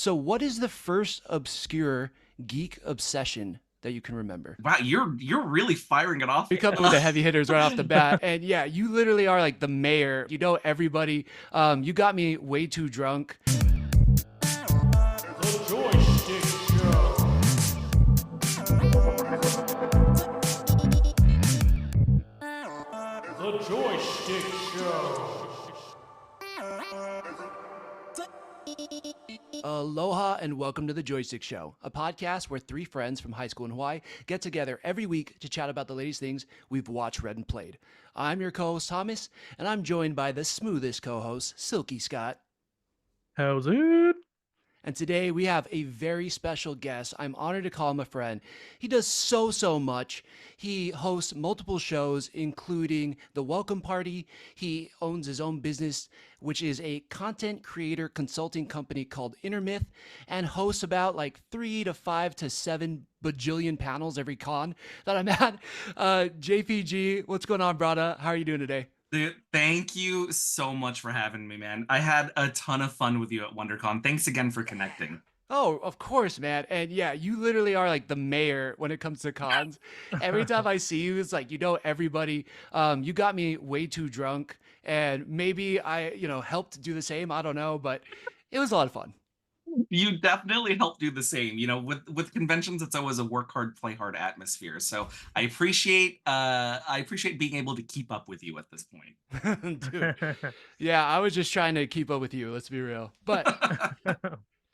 So, what is the first obscure geek obsession that you can remember? Wow, you're really firing it off. We come in with the heavy hitters right off the bat, and yeah, you literally are like the mayor. You know everybody. You got me way too drunk. The Joystick Show. The Joystick Show. Aloha and welcome to the Joystick Show, a podcast where three friends from high school in Hawaii get together every week to chat about the latest things we've watched, read, and played. I'm your co-host Thomas, and I'm joined by the smoothest co-host, Silky Scott. How's it? And today we have a very special guest. I'm honored to call him a friend. He does so much. He hosts multiple shows, including The Welcome Party. He owns his own business, which is a content creator consulting company called Intermyth, and hosts about like 3 to 5 to 7 bajillion panels every con that I'm at. JPG, what's going on, brother? How are you doing today? Dude, thank you so much for having me, man. I had a ton of fun with you at WonderCon. Thanks again for connecting. Oh, of course, man. And yeah, you literally are like the mayor when it comes to cons. Every time I see you, it's like, you know, everybody, you got me way too drunk, and maybe I, helped do the same. I don't know, but it was a lot of fun. You definitely helped do the same. You know, with conventions, it's always a work hard, play hard atmosphere. So I appreciate being able to keep up with you at this point. Dude. Yeah, I was just trying to keep up with you, let's be real. But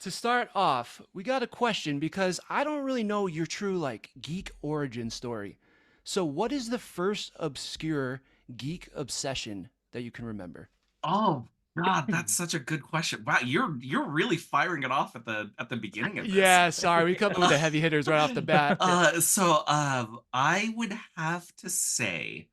to start off, we got a question because I don't really know your true like geek origin story. So what is the first obscure geek obsession that you can remember? Oh God, that's such a good question. Wow, you're really firing it off at the beginning of this. Yeah, sorry, we come in with the heavy hitters right off the bat. I would have to say,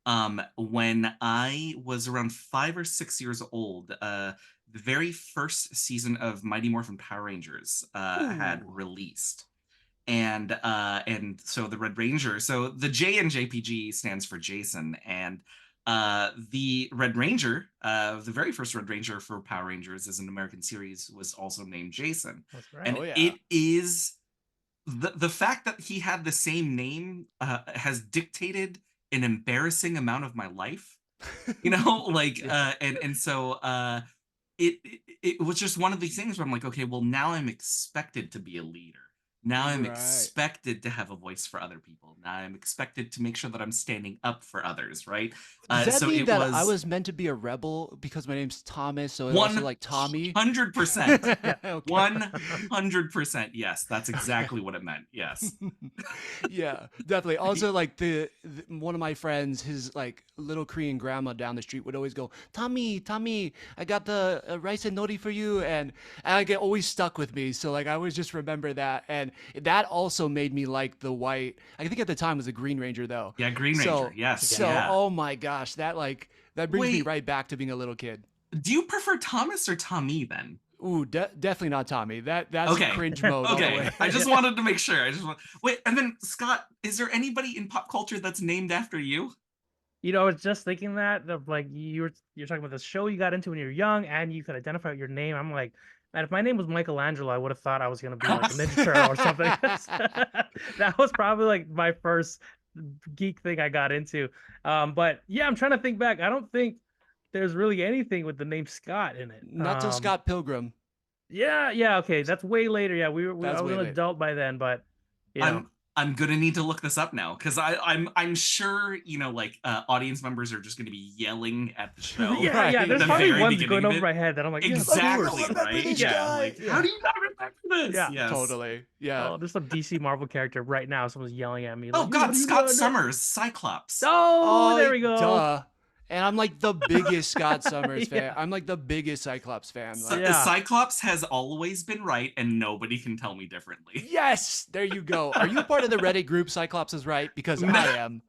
when I was around 5 or 6 years old, the very first season of Mighty Morphin Power Rangers had released. And so the Red Ranger, so the J in JPG stands for Jason, and the Red Ranger, the very first Red Ranger for Power Rangers as an American series, was also named Jason. That's right. And Oh, yeah. it is the fact that he had the same name has dictated an embarrassing amount of my life. You know, like it was just one of these things where I'm like, okay, well, now I'm expected to be a leader. Now I'm Right. expected to have a voice for other people. Now I'm expected to make sure that I'm standing up for others, right? Does that So mean it that was I was meant to be a rebel because my name's Thomas, so it's also like Tommy? 100%. Okay. 100%. Yes, that's exactly what it meant. Yes. Yeah, definitely. Also, like the one of my friends, his like little Korean grandma down the street would always go, Tommy, I got the rice and nori for you, and I get always stuck with me. So like I always just remember that, and that also made me like the white. I think at the time it was a Green Ranger though. Yeah, Green So Ranger. Yes. so Yeah. oh my gosh, that brings me Wait. right back to being a little kid. Do you prefer Thomas or Tommy then? Ooh, definitely not Tommy. That's Okay. cringe mode all the Okay, way. I just wanted to make sure. Wait, and then Scott, is there anybody in pop culture that's named after you? You know, I was just thinking that of like you're talking about this show you got into when you were young, and you could identify your name. I'm like, man, if my name was Michelangelo, I would have thought I was gonna be like a Ninja Turtle or something. That was probably like my first geek thing I got into. But yeah, I'm trying to think back. I don't think there's really anything with the name Scott in it. Not till Scott Pilgrim. Yeah, okay, that's way later. Yeah, That's I was way an later. adult by then, but you know. I'm gonna need to look this up now because I'm sure like audience members are just gonna be yelling at the show. Yeah, Right. there's The probably very ones beginning going of over it. my head that I'm like, Exactly, yeah, right? this Yeah, guy. like Yeah. how do you not remember this? Yeah, Yes. Totally. Yeah. oh, there's some DC Marvel character right now. Someone's yelling at me. Oh Like, God, "What are you Scott doing?" Summers, Cyclops. Oh, there we go. Duh. And I'm like the biggest Scott Summers fan. Yeah. I'm like the biggest Cyclops fan. Like, Yeah. Cyclops has always been right, and nobody can tell me differently. yes, there you go. Are you part of the Reddit group Cyclops is right? Because I am.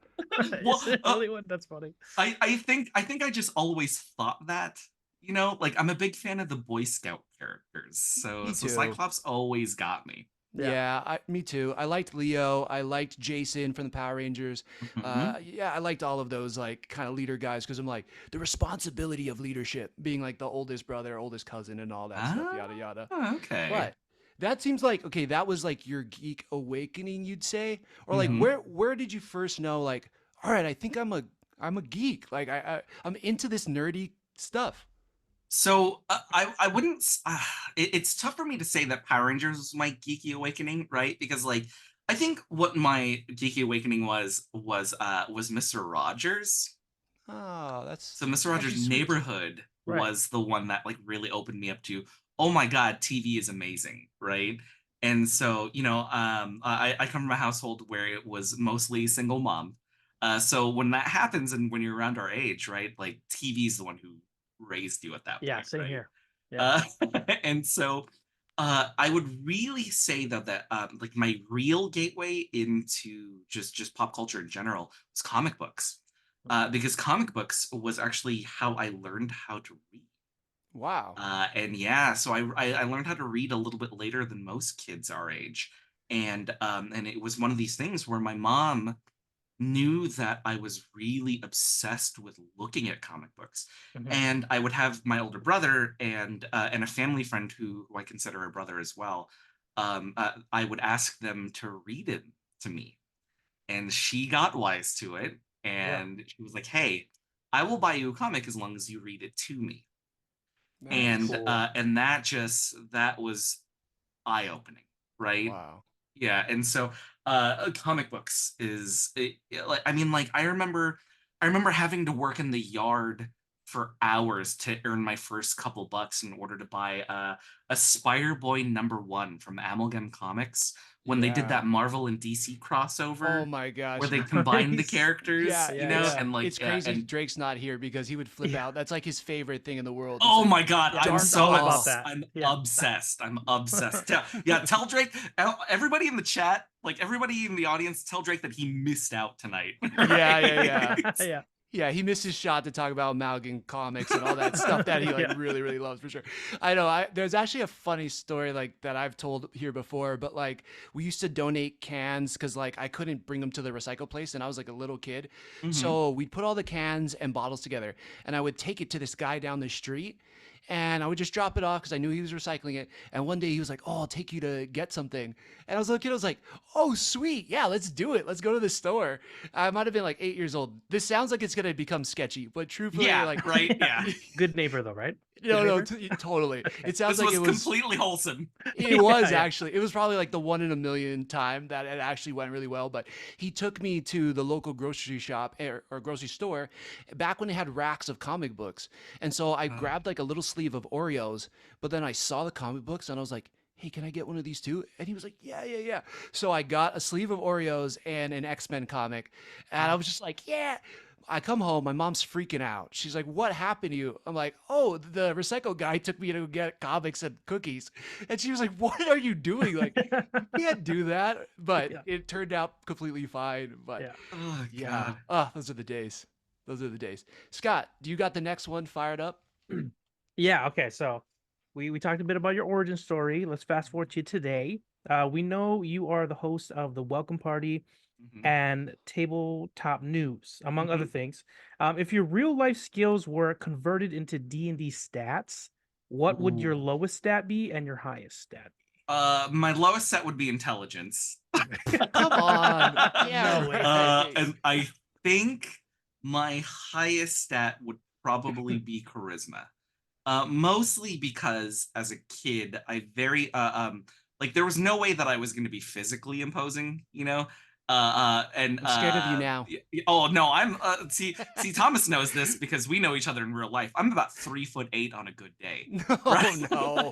Well, Is it really what? That's funny. I think I just always thought that. Like I'm a big fan of the Boy Scout characters, so Me too. Cyclops always got me. Yeah, me too. I liked Leo. I liked Jason from the Power Rangers. Mhm. Yeah, I liked all of those like kind of leader guys because I'm like the responsibility of leadership, being like the oldest brother, oldest cousin, and all that stuff. Yada yada. Okay. But that seems like okay. That was like your geek awakening, you'd say, or like Mhm. where did you first know like, all right, I think I'm a geek. Like I'm into this nerdy stuff. So I wouldn't. It's tough for me to say that Power Rangers was my geeky awakening, right? Because like I think what my geeky awakening was Mr. Rogers. Oh, So Mr. that's Rogers' actually sweet. Neighborhood Right. was the one that like really opened me up to, oh my God, TV is amazing, right? And so, I come from a household where it was mostly single mom. So when that happens and when you're around our age, right, like TV is the one who raised you at that Yeah, point, same right? here. Yeah. Uh, and so I would really say that like my real gateway into just pop culture in general was comic books, because comic books was actually how I learned how to read. Wow. And yeah, so I learned how to read a little bit later than most kids our age, and it was one of these things where my mom knew that I was really obsessed with looking at comic books. Mhm. And I would have my older brother and a family friend who I consider a brother as well. I would ask them to read it to me, and she got wise to it, Yeah. and she was like, "Hey, I will buy you a comic as long as you read it to me." Nice. And that was eye opening, right? Wow. Yeah, and so comic books like I mean like I remember having to work in the yard for hours to earn my first couple bucks in order to buy a Spider Boy #1 from Amalgam Comics when they did Yeah. that Marvel and DC Oh crossover my where gosh. they combined the Nice. characters, Yeah, Yeah, it's yeah. and like it's crazy and Drake's not here because he would flip Yeah. out. That's like his favorite thing in the world. It's oh like my God, Yeah, I'm all about that. I'm Yeah. obsessed. I'm obsessed. Tell Drake, everybody in the chat, like everybody in the audience, tell Drake that he missed out tonight. yeah, yeah, yeah. Right? Yeah. Yeah, he missed his shot to talk about Amalgam comics and all that stuff that he like Yeah. really, really loves for sure. I know. There's actually a funny story like that I've told here before, but like we used to donate cans because like I couldn't bring them to the recycle place and I was like a little kid, Mhm. so we'd put all the cans and bottles together and I would take it to this guy down the street. And I would just drop it off because I knew he was recycling it. And one day he was like, "Oh, I'll take you to get something." And I was a little kid. I was like, "Oh, sweet, yeah, let's do it. Let's go to the store." I might have been like 8 years old. This sounds like it's gonna become sketchy, but truthfully, Yeah, like, right. Yeah. Good neighbor though, right? Good no, no, neighbor? totally. Okay. It sounds This like was it was. completely wholesome. It Yeah, was yeah. actually. It was probably like the one in a million time that it actually went really well. But he took me to the local grocery shop or grocery store back when they had racks of comic books. And so I Uh, grabbed like a little sleeve of Oreos, but then I saw the comic books and I was like, "Hey, can I get one of these too?" And he was like, "Yeah, yeah, yeah." So I got a sleeve of Oreos and an X-Men comic. And I was just like, "Yeah." I come home, my mom's freaking out. She's like, "What happened to you?" I'm like, "Oh, the recycle guy took me to get comics and cookies." And she was like, "What are you doing? Like, you can't do that." But Yeah. it turned out completely fine. But Yeah. oh yeah, God. those are the days. Those are the days. Scott, do you got the next one fired up? Yeah, okay. So we talked a bit about your origin story. Let's fast forward to today. We know you are the host of the Welcome Party Mhm. and Tabletop News, among other Mhm. things. If your real life skills were converted into D&D stats, what would your Ooh. lowest stat be and your highest stat My lowest set would be intelligence. be? Come on. Yeah, No way. And I think my highest stat would probably be charisma. Mostly because as a kid, I very like there was no way that I was going to be physically imposing, you know. And I'm scared of you now. oh no, I'm see Thomas knows this because we know each other in real life. I'm about 3'8" on a good day, No, right? no.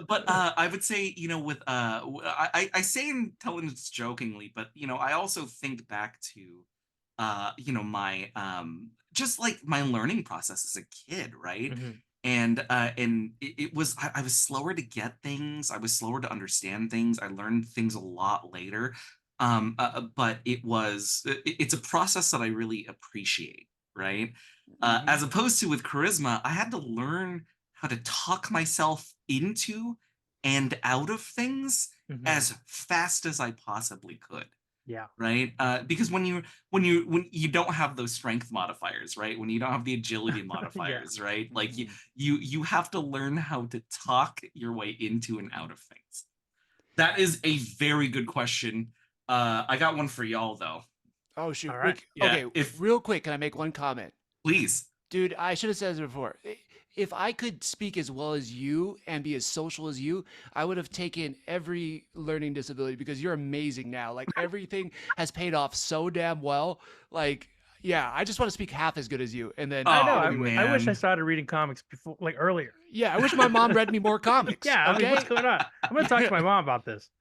But I would say, with I say intelligence jokingly, but I also think back to my just like my learning process as a kid, right? Mhm. And it was I was slower to get things, I was slower to understand things, I learned things a lot later. But it's a process that I really appreciate, right? Mhm. As opposed to with charisma, I had to learn how to talk myself into and out of things Mhm. as fast as I possibly could. Yeah. Right? Because when you don't have those strength modifiers, right? When you don't have the agility modifiers, right? Like you have to learn how to talk your way into and out of things. That is a very good question. I got one for y'all though. Oh shoot. All right. Yeah, Okay, real quick, can I make one comment? Please. Dude, I should have said this before. If I could speak as well as you and be as social as you, I would have taken every learning disability because you're amazing now. Like everything has paid off so damn well. Like, yeah, I just want to speak half as good as you. And then I know. Oh, I wish I man. started reading comics before, like earlier. yeah, I wish my mom read me more comics. Yeah. I mean, okay. what's going on? I'm gonna talk to my mom about this.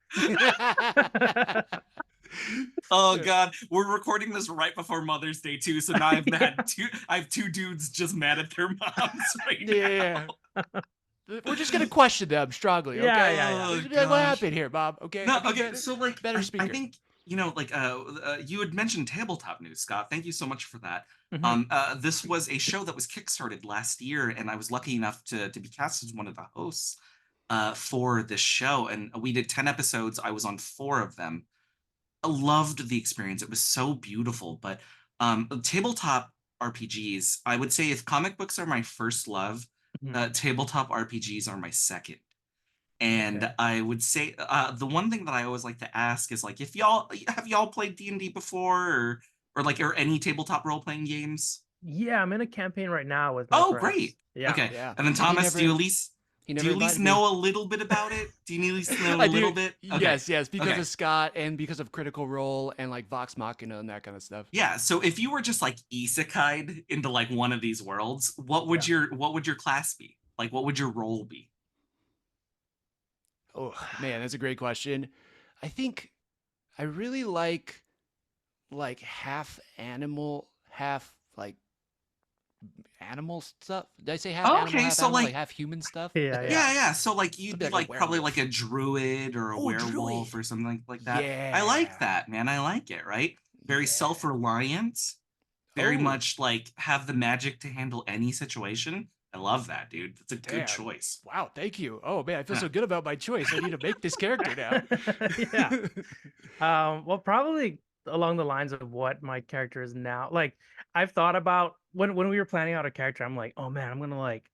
Oh god, we're recording this right before Mother's Day too, so now I have two dudes just mad at their moms right Yeah. now. We're just gonna question them strongly. Okay. Yeah, yeah. Oh, Just be like, what gosh. happened here, Bob? Okay. No, Be okay, better- so like better I speaker. think like you had mentioned tabletop news, Scott. Thank you so much for that. Mhm. This was a show that was kickstarted last year, and I was lucky enough to be cast as one of the hosts for this show. And we did 10 episodes. I was on 4 of them. I loved the experience. It was so beautiful. But tabletop RPGs, I would say if comic books are my first love, Mhm. tabletop RPGs are my second. And Okay. I would say the one thing that I always like to ask is like, if y'all played D&D before, or any tabletop role playing games? Yeah, I'm in a campaign right now with my Oh, friends. great. Yeah. Okay. Yeah. And then He Thomas, never- do you He at never least invited me. know a little bit about it? Do you at least know a I little do. bit? Okay. Yes, because Okay. of Scott and because of Critical Role and like Vox Machina and that kind of stuff. Yeah, so if you were just like isekai'd into like one of these worlds, what would your class be? Like what would your role be? Oh man, that's a great question. I think I really like half animal, half like animal stuff. Did I say half Oh, animal, okay, half so, animal, like- like half human stuff? Yeah, Yeah. So like you'd I'd be be like like a probably werewolf. like a druid or a Oh, werewolf druid. or something like that. I like Yeah. that, man. I like it, right? Very Yeah. self-reliant, very Oh. much like have the magic to handle any situation. I love that, dude. That's a good Damn. choice. Wow, thank you. Oh man, I feel Yeah. so good about my choice. I need to make this character now. Yeah. Well, probably along the lines of what my character is now. Like, I've thought about when we were planning out a character, I'm like, oh man, I'm gonna like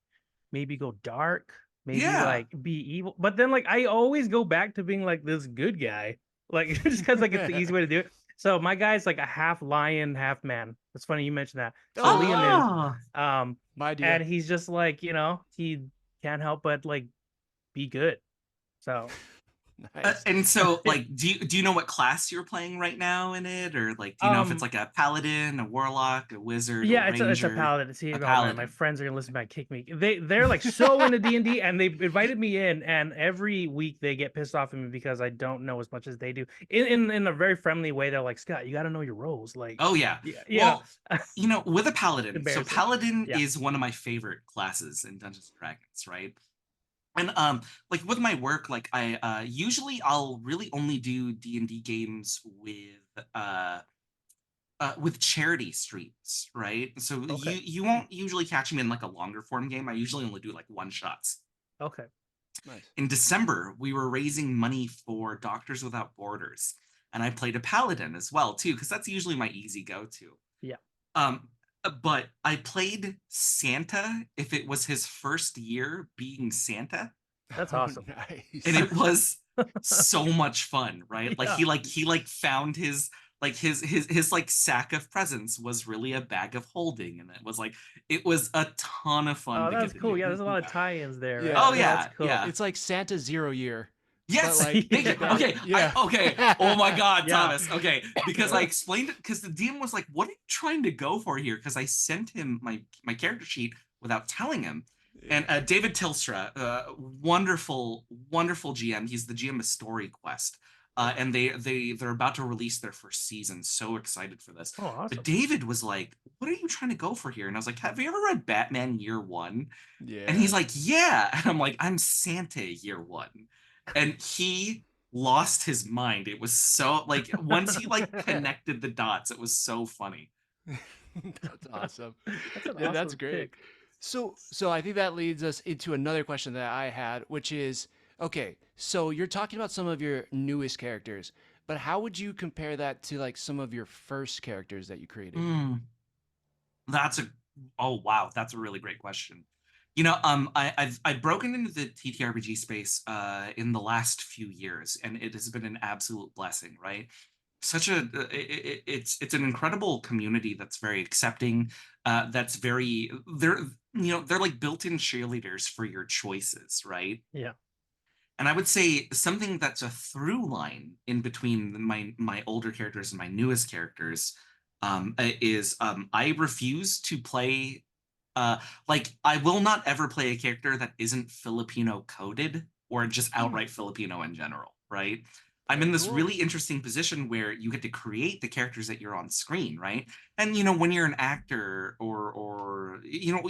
maybe go dark, maybe Yeah. like be evil. But then like I always go back to being like this good guy. Like just because like it's the easy way to do it. So my guy's like a half lion, half man. It's funny you mentioned that. So Oh, Liam is Oh, My idea. and he's just like, he can't help but like be good. So Nice. and so like do you know what class you're playing right now in it, or like do you know if it's like a paladin, a warlock, a wizard, yeah, a it's a ranger? paladin. See, A oh, man, my paladin. friends are gonna listen back, kick me. They're like so into D&D, and they invited me in, and every week they get pissed off at me because I don't know as much as they do. In a very friendly way, they're like, Scott, you got to know your roles. Like, Oh yeah. yeah, Well, with a paladin, so Embarrassing. paladin Yeah. is one of my favorite classes in Dungeons and Dragons, right? And like with my work, like I usually I'll really only do D&D games with charity streams, right? So Okay. you won't usually catch me in like a longer form game. I usually only do like one shots. Okay. Nice. In December, we were raising money for Doctors Without Borders, and I played a paladin as well too, because that's usually my easy go-to. Yeah. But I played Santa if it was his first year being Santa, That's Oh, awesome. nice. and it was so much fun, right? Like Yeah. he found his like sack of presents was really a bag of holding, and it was a ton of fun. Oh, to that's get to cool. do. Yeah, there's a lot of tie-ins there. Yeah. Right? Oh, yeah, that's cool. yeah. It's like Santa 0 year. Yes. But, like, Thank you. that- Okay. yeah. Okay. Oh my God, Yeah. Thomas. Okay, because I explained it because the DM was like, "What are you trying to go for here?" Because I sent him my character sheet without telling him. And David Tilstra, wonderful GM. He's the GM of Story Quest, and they're about to release their first season. So excited for this. Oh, awesome. But David was like, "What are you trying to go for here?" And I was like, "Have you ever read Batman Year One?" Yeah. And he's like, "Yeah." And I'm like, "I'm Santa Year One." And he lost his mind. It was so like once he like connected the dots, it was so funny. That's awesome. That's an Yeah, that's awesome great. pick. So I think that leads us into another question that I had, which is, Okay, so you're talking about some of your newest characters, but how would you compare that to like some of your first characters that you created? Hmm. That's a oh wow, that's a really great question. I've broken into the TTRPG space in the last few years, and it has been an absolute blessing, right? Such a it's an incredible community that's very accepting, that's very they're like built-in cheerleaders for your choices, right? Yeah. And I would say something that's a through line in between my older characters and my newest characters is I refuse to play like I will not ever play a character that isn't Filipino coded or just outright Filipino in general, right? I'm in Very this cool. really interesting position where you get to create the characters that you're on screen, right? And when you're an actor or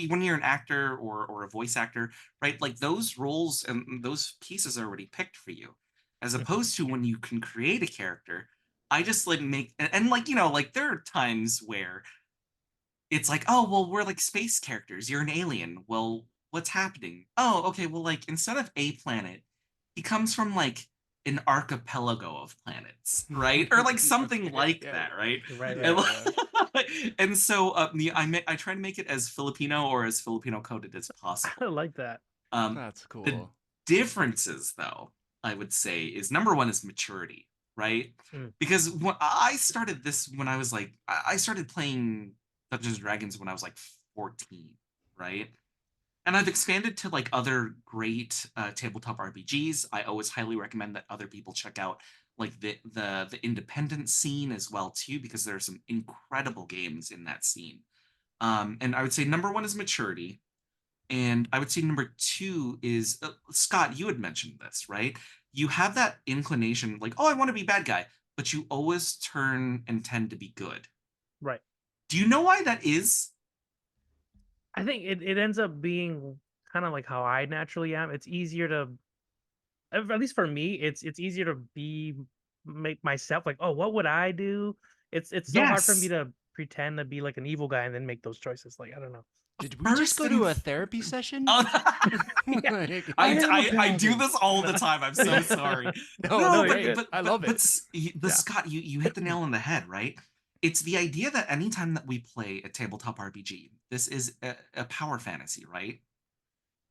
when you're an actor or a voice actor, right? Like those roles and those pieces are already picked for you. As Mhm. opposed to when you can create a character, I just like make and like like there are times where it's like, oh, well, we're like space characters. You're an alien. Well, what's happening? Oh, okay. Well, like instead of a planet, he comes from like an archipelago of planets, right? Or like something Okay, like yeah, that, right? Right, And, right. yeah, yeah. and so I try to make it as Filipino or as Filipino coded as I possible. like that. That's The cool. differences, though, I would say, is number one is maturity, right? Mm. Because when I started this when I was like, I started playing Dungeons and Dragons when I was like 14, right? And I've expanded to like other great tabletop RPGs. I always highly recommend that other people check out like the independent scene as well too, because there are some incredible games in that scene. And I would say number one is maturity. And I would say number two is Scott, you had mentioned this, right? You have that inclination, like, oh, I want to be bad guy, but you always turn and tend to be good. Right. Do you know why that is? I think it ends up being kind of like how I naturally am. It's easier to, at least for me, it's easier to make myself like, oh, what would I do? It's so hard for me Yes. to pretend to be like an evil guy and then make those choices. Like, I don't know. Did we just First go and to a therapy session? oh, Yeah. Like, I am a I do paladin. this all the time. I'm so sorry. no, No, No, you're you're but good. good. but I but love but it. the Yeah. Scott, you hit the nail on the head, right? It's the idea that anytime that we play a tabletop RPG, this is a power fantasy, right?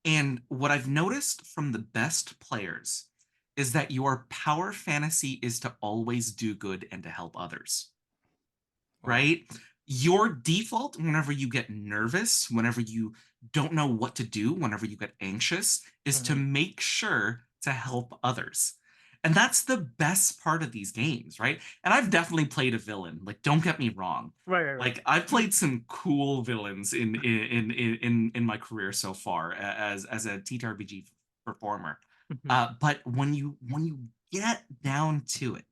And what I've noticed from the best players is that your power fantasy is to always do good and to help others, Wow. right? Your default, whenever you get nervous, whenever you don't know what to do, whenever you get anxious, is to Mhm. make sure to help others. And that's the best part of these games, right? And I've definitely played a villain. Like, don't get me wrong. Right, right, right. Like, I've played some cool villains in my career so far as a TTRPG performer. Mhm. But when you get down to it,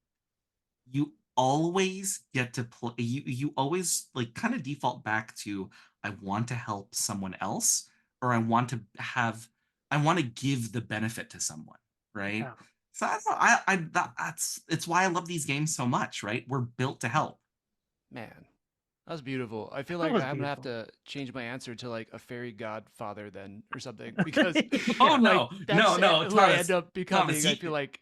you always get to play you always like kind of default back to I want to help someone else or I want to give the benefit to someone, right? Yeah. So that's it's why I love these games so much, right? We're built to help. Man, that was beautiful. I feel That like was I'm gonna have beautiful. to change my answer to like a fairy godfather then or something because Oh Yeah. like no, that's no, who I end Thomas. up Thomas, becoming. I feel like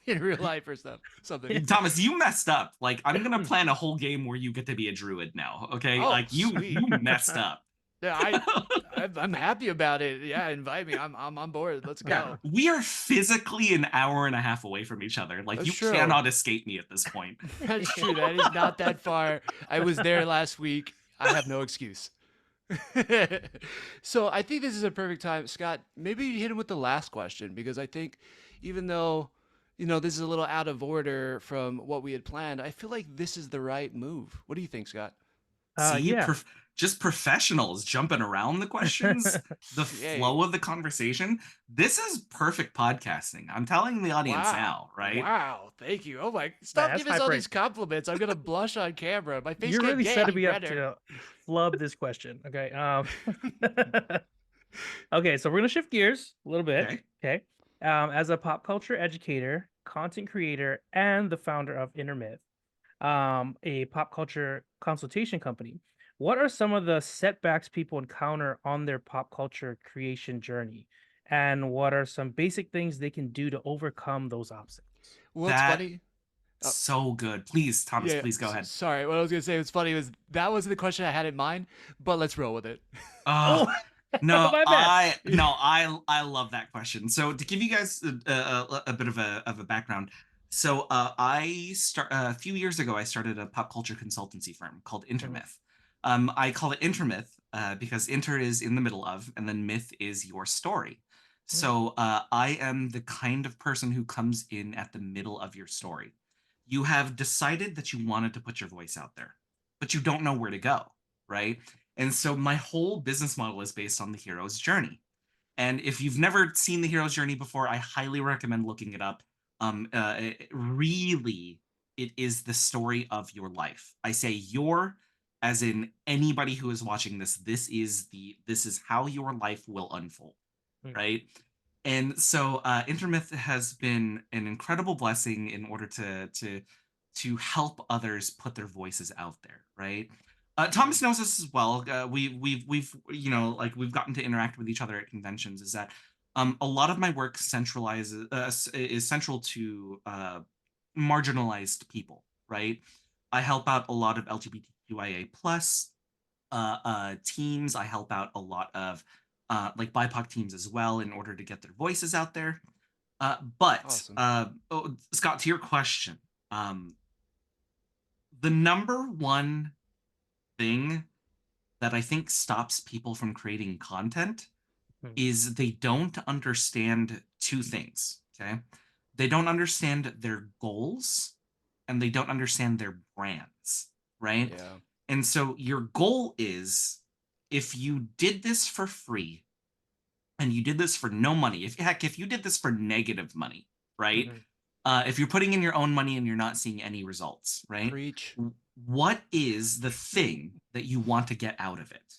in real life or something. Thomas, you messed up. Like I'm gonna plan a whole game where you get to be a druid now. Okay, Oh, like you sweet. messed up. Yeah, I'm happy about it. Yeah, invite me. I'm on board. Let's Yeah, go. we are physically an hour and a half away from each other. Like That's you true. cannot escape me at this point. That's true. That is not that far. I was there last week. I have no excuse. So I think this is a perfect time, Scott. Maybe you hit him with the last question because I think even though this is a little out of order from what we had planned, I feel like this is the right move. What do you think, Scott? See, Yeah. just professionals jumping around the questions, the Yay. flow of the conversation. This is perfect podcasting. I'm telling the audience Wow. now, right? Wow. Thank you. Oh my, Man, stop that's giving us high all praise. these compliments. I'm gonna blush on camera. My face You're can't really get setting any me up redder. to flub this question. Okay. Okay, so we're gonna shift gears a little bit. Okay. Okay. As a pop culture educator, content creator, and the founder of Intermyth, a pop culture consultation company, what are some of the setbacks people encounter on their pop culture creation journey? and what are some basic things they can do to overcome those obstacles? Well, it's That funny. Oh, so good. Please, Thomas, yeah. please go ahead. Sorry. What I was gonna say was funny was that wasn't the question I had in mind, but let's roll with it. Oh, Oh, my bad. I love that question. So to give you guys a bit of a background, so a few years ago I started a pop culture consultancy firm called Intermyth. I call it Intermyth because inter is in the middle of, and then myth is your story. So I am the kind of person who comes in at the middle of your story. You have decided that you wanted to put your voice out there, but you don't know where to go, right? And so my whole business model is based on the hero's journey. And if you've never seen the hero's journey before, I highly recommend looking it up. Really, it is the story of your life. I say your, as in anybody who is watching this. This is how your life will unfold, right? And so Intermyth has been an incredible blessing in order to help others put their voices out there, right? Thomas knows this as well. We've like we've gotten to interact with each other at conventions. Is that a lot of my work centralizes is central to marginalized people, right? I help out a lot of LGBTQIA plus teams. I help out a lot of like BIPOC teams as well in order to get their voices out there. Awesome. Scott, to your question, the number one thing that I think stops people from creating content is they don't understand two things. Okay. They don't understand their goals and they don't understand their brands. Right. Yeah. And so your goal is if you did this for free and you did this for no money, if you did this for negative money, right? If you're putting in your own money and you're not seeing any results, right? Preach. What is the thing that you want to get out of it?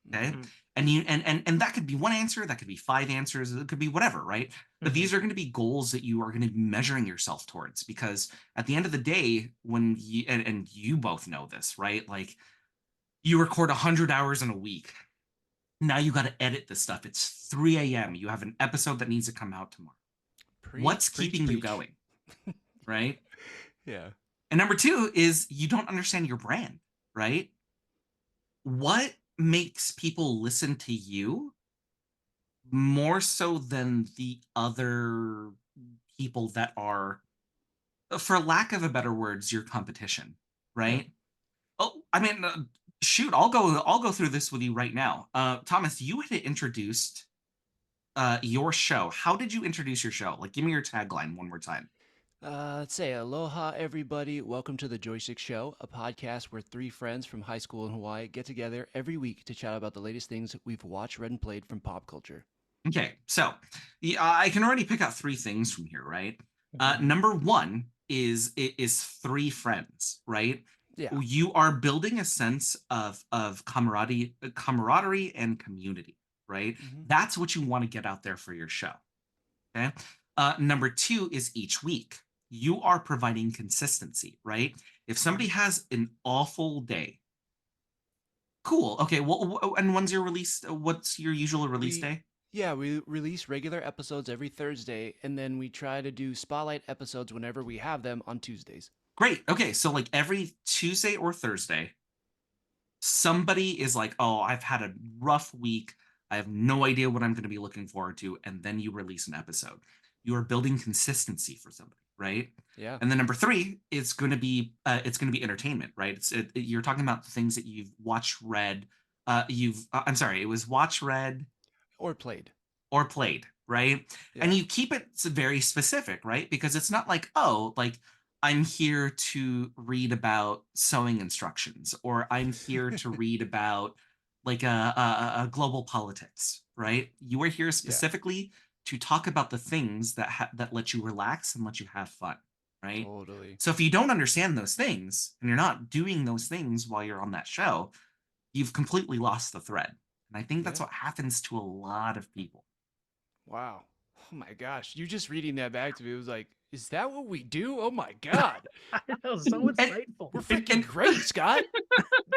Okay. Mhm. And you and that could be one answer, that could be 5 answers, it could be whatever, right? But these are going to be goals that you are going to be measuring yourself towards, because at the end of the day, when you and you both know this, right? Like you record 100 hours in a week. Now you got to edit this stuff. It's 3 a.m. You have an episode that needs to come out tomorrow. What's Preach, keeping you preach. going? Right? Yeah. And number 2 is you don't understand your brand, right? What makes people listen to you more so than the other people that are, for lack of a better words, your competition, right? Oh, I mean, shoot, I'll go through this with you right now. Thomas, you had introduced your show. How did you introduce your show? Like, give me your tagline one more time. Let's say aloha, everybody. Welcome to the Joystick Show, a podcast where 3 friends from high school in Hawaii get together every week to chat about the latest things we've watched, read, and played from pop culture. Okay, so I can already pick out 3 things from here, right? Number 1 is 3 friends, right? Yeah. You are building a sense of camaraderie and community, right? That's what you want to get out there for your show. Okay. Number 2 is each week. You are providing consistency, right? If somebody has an awful day, cool. Okay. Well, and when's your release? What's your usual release day? Yeah, we release regular episodes every Thursday, and then we try to do spotlight episodes whenever we have them on Tuesdays. Great. Okay. So like every Tuesday or Thursday, somebody is like, oh, I've had a rough week. I have no idea what I'm going to be looking forward to. And then you release an episode. You are building consistency for somebody, right? Yeah. And then number 3, it's going to be entertainment, right? You're talking about the things that you've watched, read. I'm sorry, it was watch, read, Or played. or played, right? Yeah. And you keep it very specific, right? Because it's not like, oh, like I'm here to read about sewing instructions, or I'm here to read about like a global politics, right? You are here specifically to talk about the things that let you relax and let you have fun, right? Totally. So if you don't understand those things and you're not doing those things while you're on that show, you've completely lost the thread. And I think that's what happens to a lot of people. Wow. Oh my gosh. You just reading that back to me, it was like, is that what we do? Oh my God. I know, so And, insightful. We're and, freaking and great, Scott.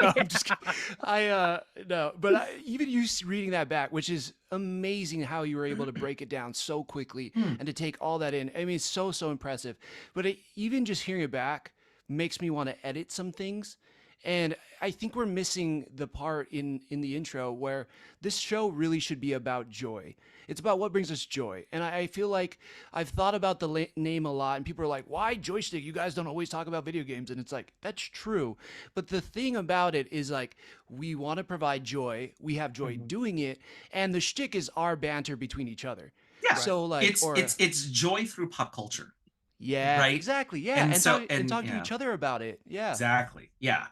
No, I'm just Yeah. kidding. No, but even you reading that back, which is amazing how you were able to break it down so quickly Hmm. and to take all that in. I mean, it's so impressive. But even just hearing it back makes me want to edit some things. And I think we're missing the part in the intro where this show really should be about joy. It's about what brings us joy. And I feel like I've thought about the name a lot, and people are like, why joystick? You guys don't always talk about video games. And it's like, that's true. But the thing about it is like, we want to provide joy. We have joy Mhm. doing it. And the shtick is our banter between each other. yeah, Right. So like, it's joy through pop culture, yeah, right? exactly. Yeah. And And so, talk to yeah, each other about it. Yeah. exactly. Yeah.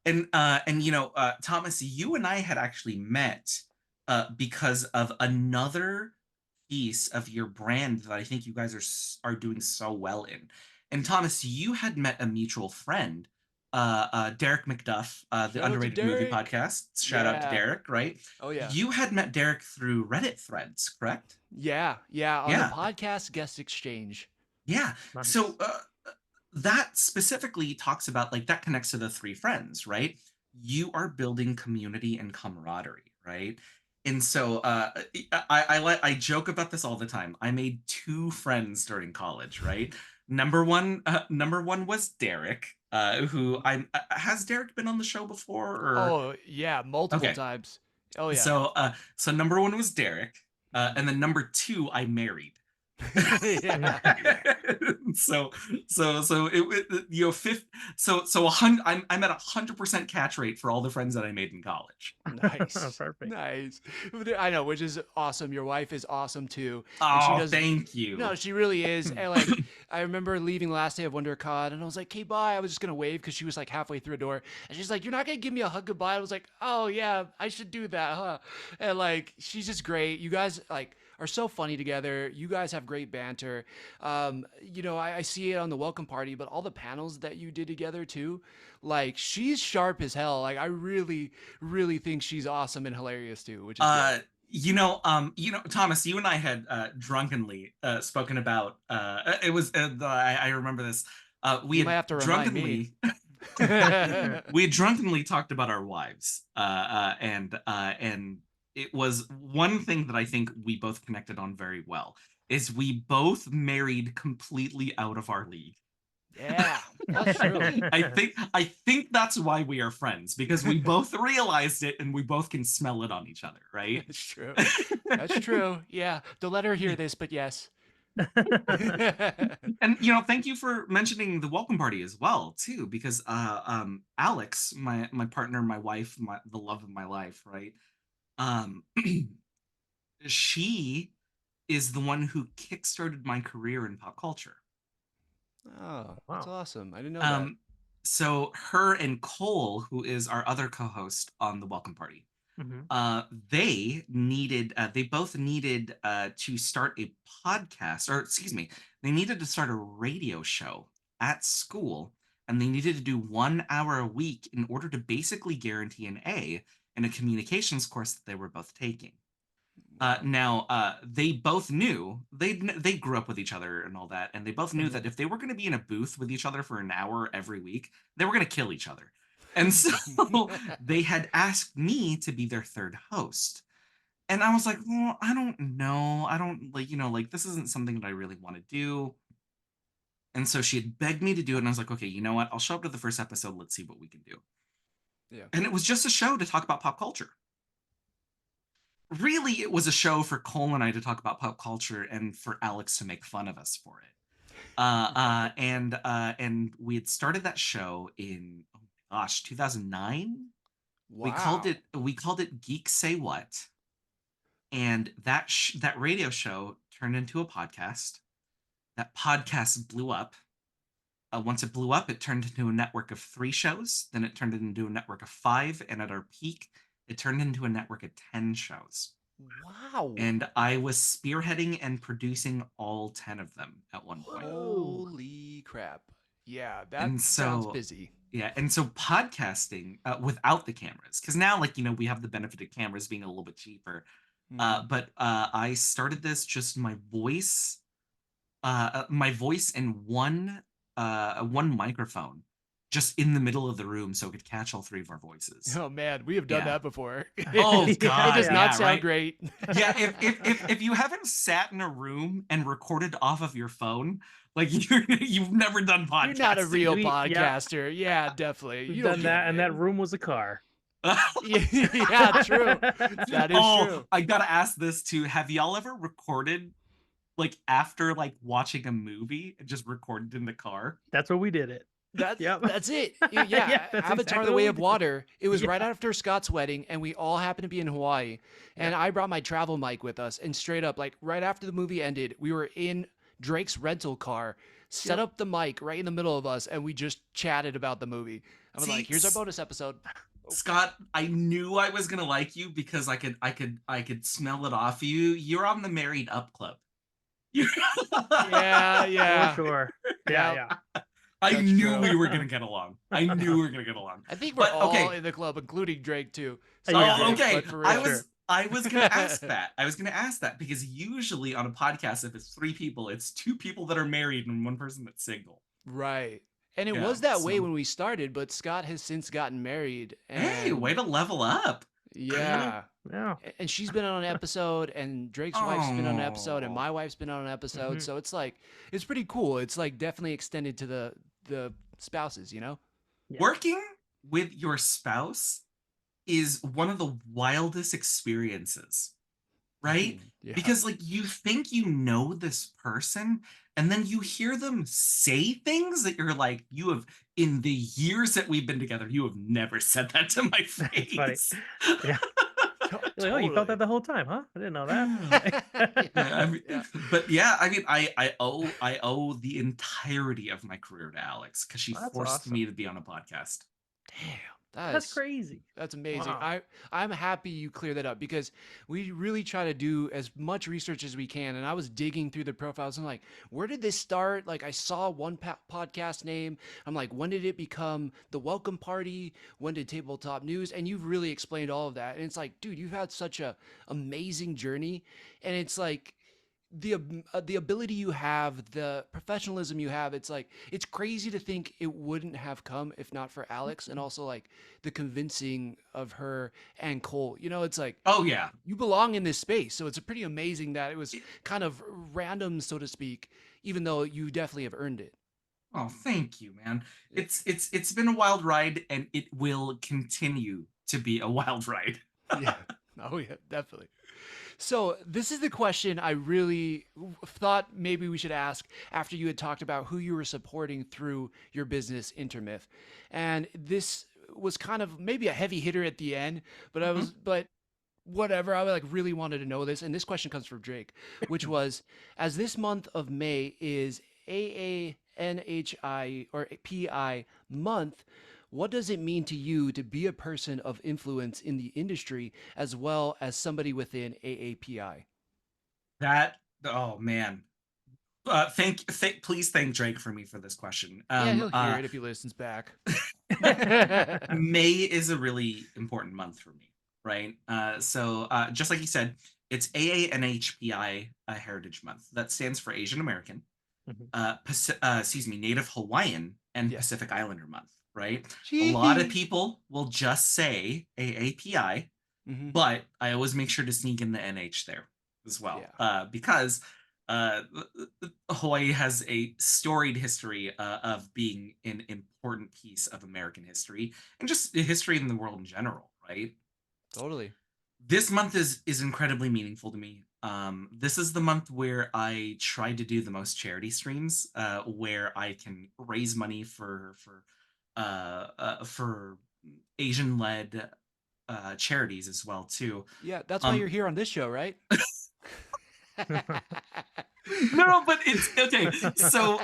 And Thomas, you and I had actually met because of another piece of your brand that I think you guys are doing so well in. And Thomas, you had met a mutual friend, Derek McDuff, the Shout out to Underrated Movie Derek. Podcast. Shout out to Yeah. Derek, right? Oh, yeah. You had met Derek through Reddit threads, correct? Yeah. Yeah. On the Yeah. podcast guest exchange. Yeah. Nice. So that specifically talks about like that connects to the three friends, right? You are building community and camaraderie, right? And so I joke about this all the time. I made two friends during college, right? Number one was Derek, who I'm has Derek been on the show before or Oh, yeah. Multiple okay. times. Oh, yeah. So number one was Derek, and then number two I married. Yeah. So fifth. So I'm at 100% catch rate for all the friends that I made in college. Nice. Perfect. Nice. I know, which is awesome. Your wife is awesome too. Oh, thank you. No, she really is. And like, I remember leaving last day of WonderCon, and I was like, "Okay, bye." I was just gonna wave because she was like halfway through a door, and she's like, "You're not gonna give me a hug goodbye." I was like, "Oh yeah, I should do that, huh?" And like, she's just great. You guys like are so funny together. You guys have great banter. I see it on the welcome party, but all the panels that you did together too, like she's sharp as hell. Like I really, really think she's awesome and hilarious too, which is great. Thomas, you and I had drunkenly spoken about. It was I remember this. We You had might have to remind me. drunkenly we had drunkenly talked about our wives, and it was one thing that I think we both connected on very well is we both married completely out of our league. Yeah, that's true. I think that's why we are friends, because we both realized it and we both can smell it on each other, right? That's true. That's true. Yeah. Don't let her hear this, but yes. And thank you for mentioning the welcome party as well too, because Alex, my partner, my wife, the love of my life, right? Um she is the one who kickstarted my career in pop culture. Oh, that's Wow. awesome. I didn't know that. So her and Cole, who is our other co-host on the welcome party, Mhm. they both needed to start a podcast, or excuse me, they needed to start a radio show at school, and they needed to do 1 hour a week in order to basically guarantee an A in a communications course that they were both taking. Now, they both knew they grew up with each other and all that, and they both knew that if they were going to be in a booth with each other for an hour every week, they were going to kill each other. And so they had asked me to be their third host. And I was like, well, I don't know. I don't like this isn't something that I really want to do. And so she had begged me to do it. And I was like, okay, you know what? I'll show up to the first episode. Let's see what we can do. Yeah. And it was just a show to talk about pop culture. Really, it was a show for Cole and I to talk about pop culture and for Alex to make fun of us for it. And we had started that show in 2009. Wow. We called it Geek Say What, and that radio show turned into a podcast. That podcast blew up. Once it blew up, it turned into a network of 3 shows. Then it turned into a network of 5, and at our peak, it turned into a network of 10 shows. Wow. And I was spearheading and producing all 10 of them at one point. Holy crap. Yeah, that And sounds so, busy. yeah, and so podcasting without the cameras, because now we have the benefit of cameras being a little bit cheaper. Mhm. But I started this just my voice my voice and one microphone just in the middle of the room so it could catch all three of our voices. Oh man, we have done Yeah. that before. Oh It God, does not yeah, sound right. great. Yeah, if you haven't sat in a room and recorded off of your phone, like you've never done podcasting. You're not a real Yeah. podcaster. Yeah, definitely. We've You don't done get that, and that it. room was a car. Yeah, true. That is Oh, true. I gotta ask this too. Have y'all ever recorded like after like watching a movie and just recorded in the car? That's where we did it. Yep. That's it. Yeah, Yeah, that's Avatar: exactly The what Way we of did. Water. It was right Yeah. after Scott's wedding, and we all happened to be in Hawaii. And Yeah. I brought my travel mic with us, and straight up, like right after the movie ended, we were in Drake's rental car, set Yep. up the mic right in the middle of us, and we just chatted about the movie. I was See, like, "Here's our bonus episode." Scott, I knew I was gonna like you because I could smell it off you. You're on the Married Up Club. Yeah. For sure. Yeah. Yeah. I That's knew true. we were gonna get along. I knew we were gonna get along. I think we're But, all okay. in the club, including Drake too. Yeah. Sorry, Oh, Drake, okay. but for I real. was I was gonna ask that. I was gonna ask that because usually on a podcast, if it's 3 people, it's 2 people that are married and 1 person that's single. Right. And it Yeah, was that way so- when we started, but Scott has since gotten married. And Hey, way to level up. yeah. Yeah. And she's been on an episode, and Drake's wife's been on an episode, and Aw. my wife's been on an episode. Mhm. So it's like, it's pretty cool. It's like definitely extended to the spouses, you know? Yeah. Working with your spouse is one of the wildest experiences, right? Yeah. Because like you think you know this person and then you hear them say things that you're like, you have in the years that we've been together, you have never said that to my That's funny. face. Yeah. You're like, oh, you felt that the whole time, huh? I didn't know that. Yeah, I mean, Yeah. but yeah, I mean, I owe the entirety of my career to Alex because she Well, that's forced awesome. me to be on a podcast. Damn. That's crazy. That's amazing. Wow. I'm happy you cleared that up because we really try to do as much research as we can. And I was digging through the profiles and like, where did this start? Like, I saw one podcast name. I'm like, when did it become the Welcome Party? When did Tabletop News? And you've really explained all of that. And it's like, dude, you've had such a amazing journey. And it's like, the ability you have, the professionalism you have, it's like it's crazy to think it wouldn't have come if not for Alex, and also like the convincing of her and Cole. You know, it's like Oh yeah. you belong in this space, so it's pretty amazing that it was kind of random, so to speak, even though you definitely have earned it. Oh, thank you, man. It's been a wild ride and it will continue to be a wild ride. Yeah. Oh yeah, definitely. So this is the question I really thought maybe we should ask after you had talked about who you were supporting through your business Intermyth. And this was kind of maybe a heavy hitter at the end, but but whatever, I like really wanted to know this. And this question comes from Drake, which was, as this month of May is AANHI or PI month, what does it mean to you to be a person of influence in the industry as well as somebody within AAPI? Oh man. Please thank Drake for me for this question. Yeah, he'll hear it if he listens back. May is a really important month for me, right? So just like you said, it's AANHPI Heritage Month. That stands for Asian American, Native Hawaiian, and Yeah. Pacific Islander Month, right? A lot of Jeez. people will just say AAPI, Mhm. but I always make sure to sneak in the NH there as well, because Hawaii has a storied history of being an important piece of American history and just history in the world in general, right? Totally. This month is incredibly meaningful to me. This is the month where I try to do the most charity streams, where I can raise money for Asian-led charities as well too. Yeah, that's why you're here on this show, right? No, but it's okay. So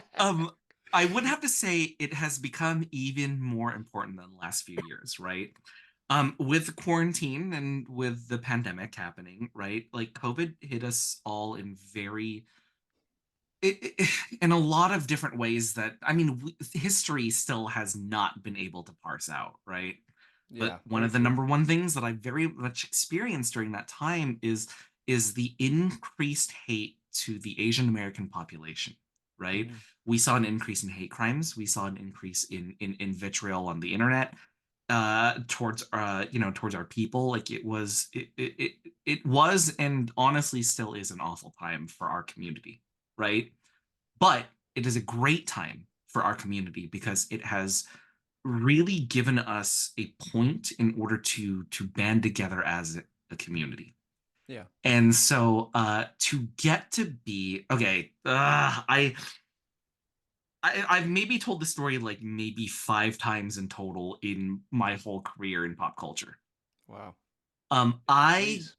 I would have to say it has become even more important than the last few years, right? With quarantine and with the pandemic happening, right? Like COVID hit us all in in a lot of different ways that, I mean, history still has not been able to parse out, right? But one of the number one things that I very much experienced during that time is the increased hate to the Asian American population. right? Mhm. We saw an increase in hate crimes. We saw an increase in vitriol on the internet towards towards our people. Like it was and honestly still is an awful time for our community, right? But it is a great time for our community because it has really given us a point in order to band together as a community. Yeah. And so to get to be okay, I've maybe told the story like maybe 5 times in total in my whole career in pop culture. Wow. Um, I Please.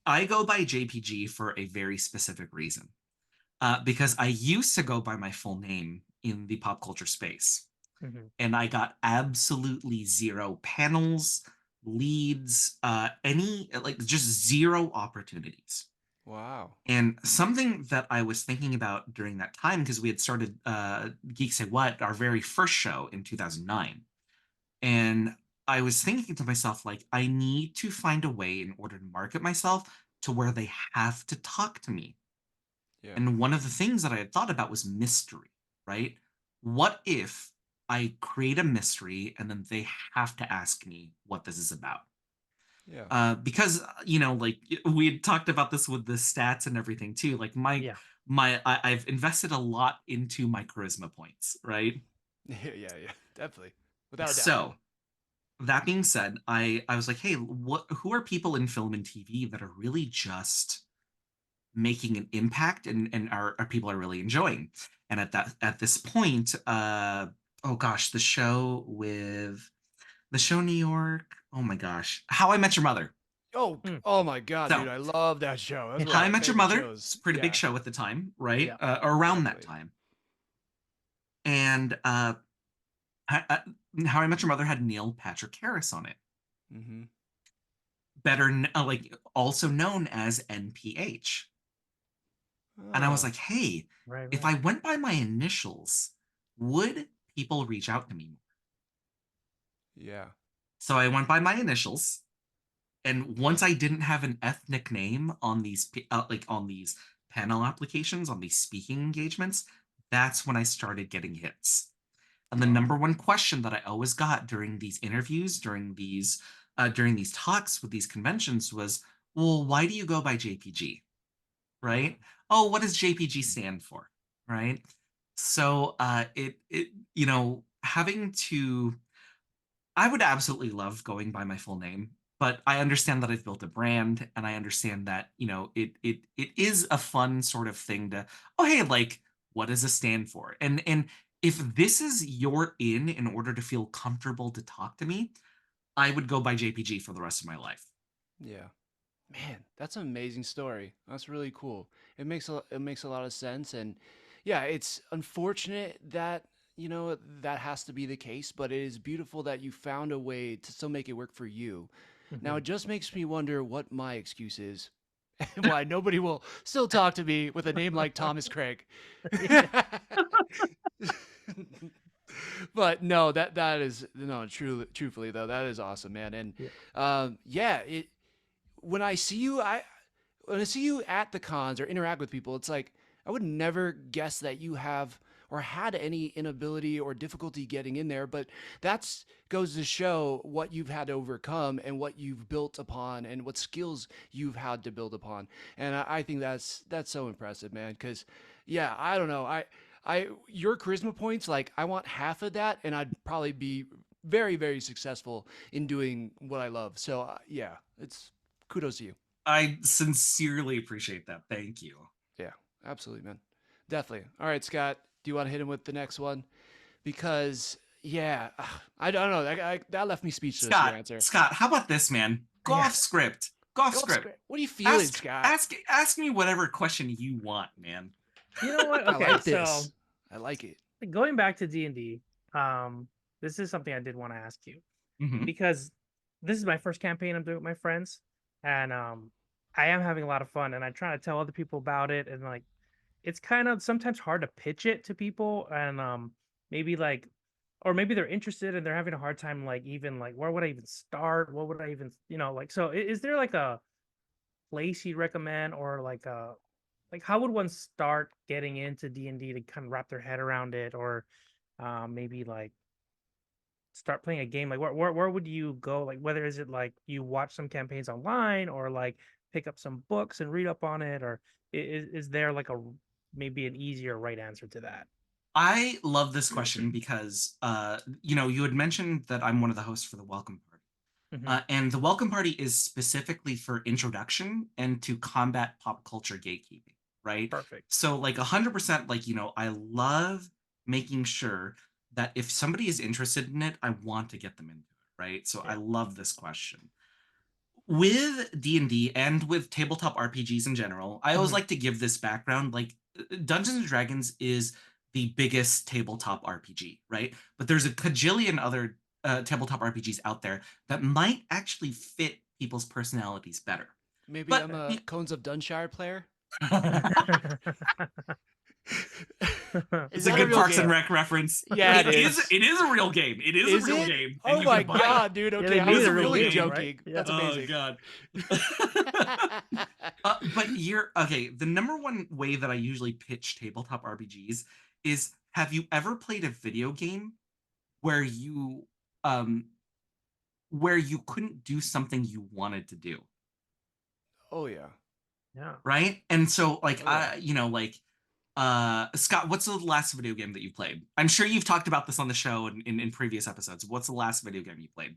I go by JPG for a very specific reason. Because I used to go by my full name in the pop culture space, Mhm. and I got absolutely zero panels, leads, any like just zero opportunities. Wow. And something that I was thinking about during that time, because we had started Geek Say What, our very first show in 2009. And I was thinking to myself, like, I need to find a way in order to market myself to where they have to talk to me. Yeah. And one of the things that I had thought about was mystery, right? What if I create a mystery and then they have to ask me what this is about? Yeah. Because like we had talked about this with the stats and everything too. Like Yeah. I've invested a lot into my charisma points, right? Yeah. Yeah. Definitely. Without a doubt. So that being said, I was like, hey, who are people in film and TV that are really just making an impact and are people are really enjoying? And at this point, oh gosh, the show New York, oh my gosh, How I Met Your Mother. Oh, Hmm. oh my God, So dude, I love that show. That's one How of I my Met Your favorite Mother, it's shows. a pretty big Yeah, show at the time, right? Yeah. Around that definitely. time. And How I Met Your Mother had Neil Patrick Harris on it, Mm-hmm. like also known as NPH. And I was Oh, like, hey, Right. if Right. I went by my initials, would people reach out to me more? yeah. So I went by my initials. And once I didn't have an ethnic name on like on these panel applications, on these speaking engagements, that's when I started getting hits. And the Wow. number one question that I always got during these interviews, during these talks with these conventions was, well, why do you go by JPG? Right? Oh, what does JPG stand for? Right? So having to I would absolutely love going by my full name, but I understand that I've built a brand and I understand that, it is a fun sort of thing to, oh hey, like what does this stand for? And if this is your in order to feel comfortable to talk to me, I would go by JPG for the rest of my life. Yeah. Man, that's an amazing story. That's really cool. It makes a lot of sense, and yeah, it's unfortunate that that has to be the case, but it is beautiful that you found a way to still make it work for you. Now, Mhm. it just makes me wonder what my excuse is, and why nobody will still talk to me with a name like Thomas Craig. Yeah. But no, that is no, truthfully though, that is awesome, man. And Yeah. yeah, it when I see you, when I see you at the cons or interact with people, it's like I would never guess that you have or had any inability or difficulty getting in there. But that's goes to show what you've had to overcome and what you've built upon and what skills you've had to build upon. And I think that's so impressive, man. Because yeah, I don't know, your charisma points, like I want half of that, and I'd probably be very very successful in doing what I love. So yeah, it's kudos to you. I sincerely appreciate that. Thank you. Yeah, absolutely, man. Definitely. All right, Scott, do you want to hit him with the next one? Because, yeah, I don't know. That left me speechless, your answer. Scott, how about this, man? Go Yeah. off script. Go off Go script. script. What are you feeling, Ask Scott? ask me whatever question you want, man. You know what? I Okay, like so this. I like it. going back to D&D, this is something I did want to ask you Hmm. because this is my first campaign I'm doing with my friends, and I am having a lot of fun, and I try to tell other people about it, and like it's kind of sometimes hard to pitch it to people, and maybe like, or maybe they're interested and they're having a hard time, like even like where would I even start? What would I even like? So is there like a place you'd recommend, or like like how would one start getting into D&D to kind of wrap their head around it, or maybe like start playing a game? Like where would you go? Like whether is it like you watch some campaigns online, or like pick up some books and read up on it, or is there like a maybe an easier right answer to that? I love this question because, you had mentioned that I'm one of the hosts for the Welcome Party. Mhm. And the Welcome Party is specifically for introduction and to combat pop culture gatekeeping, right? Perfect. So, like, 100%, like, I love making sure that if somebody is interested in it, I want to get them into it, right? So I Yeah. love this question. With D&D and with tabletop RPGs in general, I always Mhm. like to give this background. Like, Dungeons and Dragons is the biggest tabletop RPG, right? But there's a cajillion other tabletop RPGs out there that might actually fit people's personalities better. Maybe But I'm a Cones of Dunshire player. Is it's a that a good real Parks and game? Rec reference. Yeah, it It is. is. It is a real game. It is Is a real it? game, and Oh you my can buy god, dude. Yeah, Okay, they I made was a real really game, right? joking. Yeah. That's amazing. Oh god. But you're okay. The number one way that I usually pitch tabletop RPGs is: have you ever played a video game where um you couldn't do something you wanted to do, Oh yeah. Yeah. right? And so, like, Oh yeah. Scott, what's the last video game that you played? I'm sure you've talked about this on the show in previous episodes. What's the last video game you played?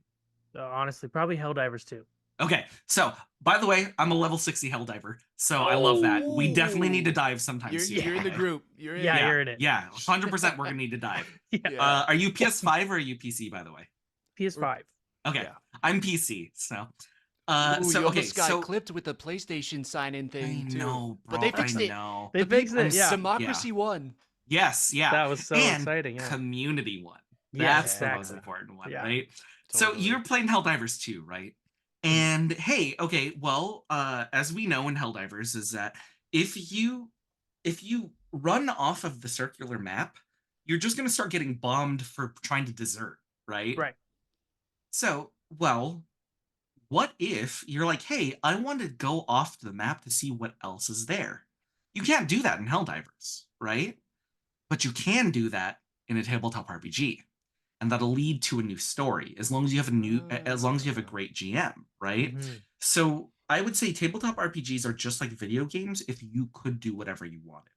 Honestly, probably Helldivers too. Okay, so by the way, I'm a level 60 Helldiver, so I love that. We definitely need to Oh. dive sometime soon. You're in the Okay? group. You're in. Yeah, Yeah, you're in it. yeah, 100%. We're gonna need to dive. Yeah. Yeah. Are you PS5 or are you PC, by the way? PS5. Okay, Yeah. I'm PC. So, Ooh, you okay, almost got so clipped with the PlayStation sign-in I thing too. know, bro. But they I fixed it. know. They The fixed people, it. Yeah. Democracy won. Yes, yeah. That was so And exciting. Yeah. community one. Yes, That's the most exactly. important one, Yeah. right? So Totally. you're playing Helldivers too, right? And hey, okay, well, as we know in Helldivers is that if you run off of the circular map, you're just gonna start getting bombed for trying to desert, right? Right. So, well, what if you're like, hey, I want to go off the map to see what else is there? You can't do that in Helldivers, right? But you can do that in a tabletop RPG, and that'll lead to a new story as long as you have a great GM, right? Mhm. So I would say tabletop RPGs are just like video games if you could do whatever you wanted.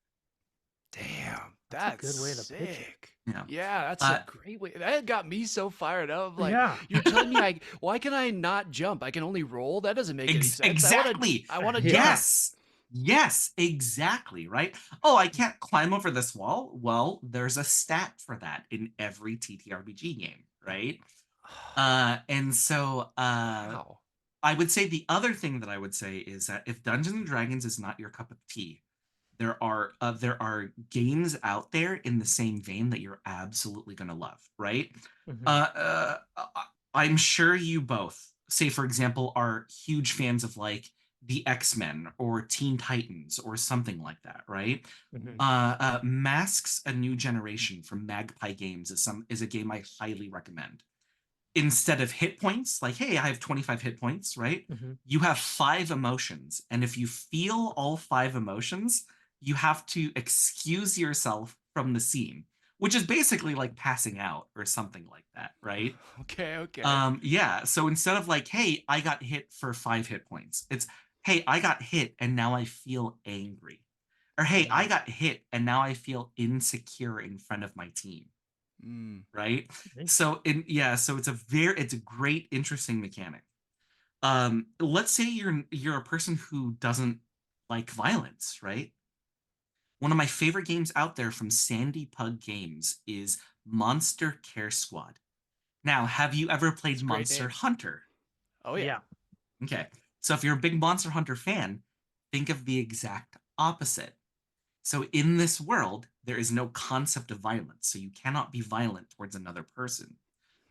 Damn, That's that's a good way to pitch it. sick. Yeah. Yeah, that's a great way. That got me so fired up. Like, Yeah. you're telling me, why can I not jump? I can only roll. That doesn't make any sense. Exactly. I want to Yeah. jump. Yes, exactly, right? Oh, I can't climb over this wall. Well, there's a stat for that in every TTRPG game, right? And so Wow. I would say the other thing that I would say is that if Dungeons and Dragons is not your cup of tea, there are games out there in the same vein that you're absolutely going to love, right? Mhm. I'm sure you both, say for example, are huge fans of like the X-Men or Teen Titans or something like that, right? Mhm. Masks: A New Generation from Magpie Games is a game I highly recommend. Instead of hit points, like, hey, I have 25 hit points, right? Mhm. You have 5 emotions. And if you feel all 5 emotions, you have to excuse yourself from the scene, which is basically like passing out or something like that, right? Okay. Yeah. So instead of like, hey, I got hit for 5 hit points, it's, hey, I got hit and now I feel angry. Or hey, I got hit and now I feel insecure in front of my team. Mm. Right. Thanks. So it's a great, interesting mechanic. Let's say you're a person who doesn't like violence, right? One of my favorite games out there from Sandy Pug Games is Monster Care Squad. Now, have you ever played It's a great Monster name. Hunter? Oh yeah. Yeah. Okay. So if you're a big Monster Hunter fan, think of the exact opposite. So in this world, there is no concept of violence, so you cannot be violent towards another person.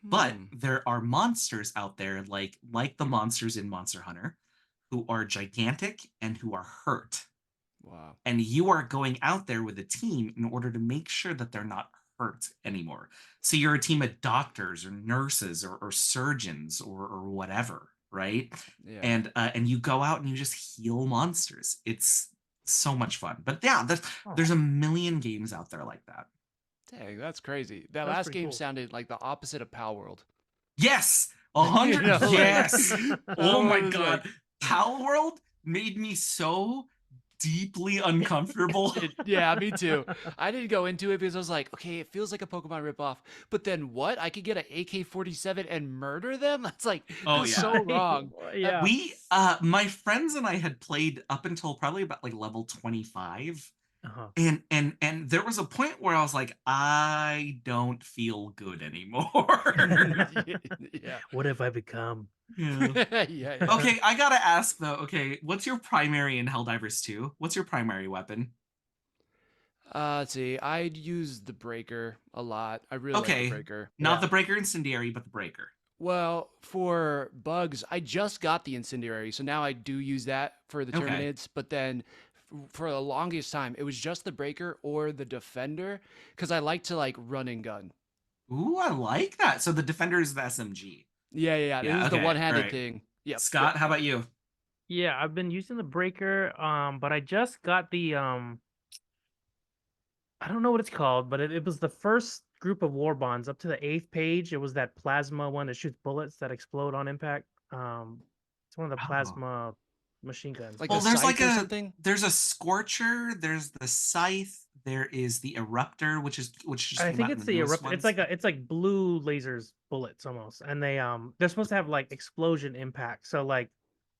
But there are monsters out there like the monsters in Monster Hunter who are gigantic and who are hurt. Wow. And you are going out there with a team in order to make sure that they're not hurt anymore. So you're a team of doctors or nurses or surgeons or whatever, right? Yeah. And you go out and you just heal monsters. It's So much fun. But yeah, there's a million games out there like that. Dang, that's crazy. That That's last pretty game cool. sounded like the opposite of Pal World. Yes, You 100. know, like- Yes. Oh my It was god, like- Pal World made me so deeply uncomfortable. Yeah, me too. I didn't go into it because I was like, okay, it feels like a Pokemon ripoff. But then what? I could get an AK-47 and murder them? That's like Oh, that's yeah. so wrong. Yeah. We my friends and I had played up until probably about like level 25. Uh-huh. And there was a point where I was like, I don't feel good anymore. Yeah. What have I become? Yeah. Yeah. Okay, I gotta ask though. Okay, what's your primary in Helldivers 2? What's your primary weapon? Let's see. I'd use the breaker a lot. I really like the Okay, breaker. not Yeah. the breaker incendiary, but the breaker. Well, for bugs, I just got the incendiary, so now I do use that for the Okay. Terminids. But then, for the longest time, it was just the breaker or the defender, because I like to like run and gun. Ooh, I like that. So the defender is the SMG. Yeah. Yeah, It is the okay, one-handed right. thing. Yep. Scott, how about you? Yeah, I've been using the breaker, but I just got the I don't know what it's called, but it was the first group of war bonds up to the 8th page. It was that plasma one that shoots bullets that explode on impact. It's one of the Oh. plasma machine guns. Like Well, the there's scythe like or a something. there's a Scorcher, there's the Scythe, there is the Eruptor, which just I came think out in it's the the newest erupt. It's ones. like it's like blue lasers bullets almost, and they're supposed to have like explosion impact. So like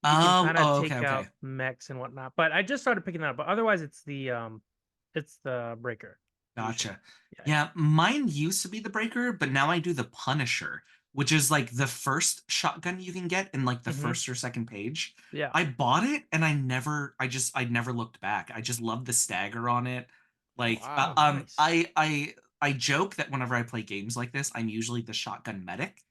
you can kind of take okay. out mechs and whatnot. But I just started picking that up. But otherwise, it's the breaker. usually. Gotcha. Yeah. Yeah, mine used to be the breaker, but now I do the Punisher, which is like the first shotgun you can get in like the Mhm. first or second page. Yeah. I bought it and I never looked back. I just love the stagger on it. Like Wow, nice. I joke that whenever I play games like this, I'm usually the shotgun medic.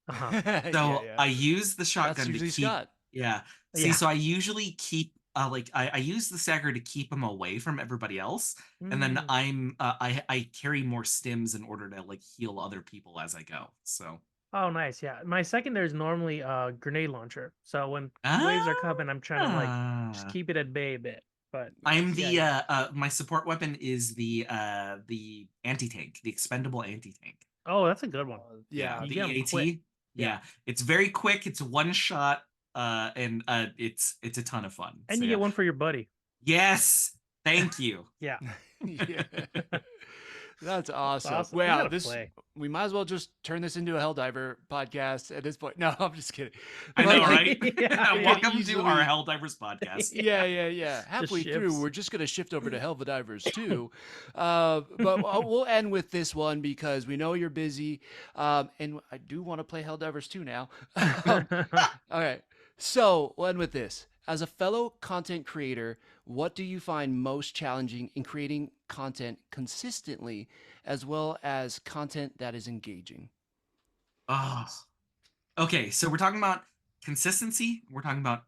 Uh-huh. So Yeah. I use the That's shotgun to usually keep Scott. yeah. See, Yeah. so I usually keep I use the stagger to keep him away from everybody else, and then Mm. I carry more stims in order to like heal other people as I go. So Oh, nice. Yeah. My secondary is normally a grenade launcher. So when waves are coming, I'm trying to like just ah, keep it at bay a bit. But I'm yeah, the my support weapon is the anti-tank, the expendable anti-tank. oh, that's a good one. Yeah. You The get 'em EAT. quick. Yeah. Yeah. It's very quick, it's one shot, and it's a ton of fun. And So, you yeah. get one for your buddy. Yes. Thank you. Yeah. Yeah. That's awesome. awesome. We Wow, gotta play. we might as well just turn this into a Helldiver podcast at this point. No, I'm just kidding. I But, know, like, right? Yeah, we Welcome could to our easily- Helldivers podcast. Yeah. Halfway through, shifts. we're just gonna shift over to Helldivers too. But we'll end with this one because we know you're busy, and I do want to play Helldivers 2 now. All right, so we'll end with this. As a fellow content creator, what do you find most challenging in creating content consistently, as well as content that is engaging? Oh. Okay, so we're talking about consistency. We're talking about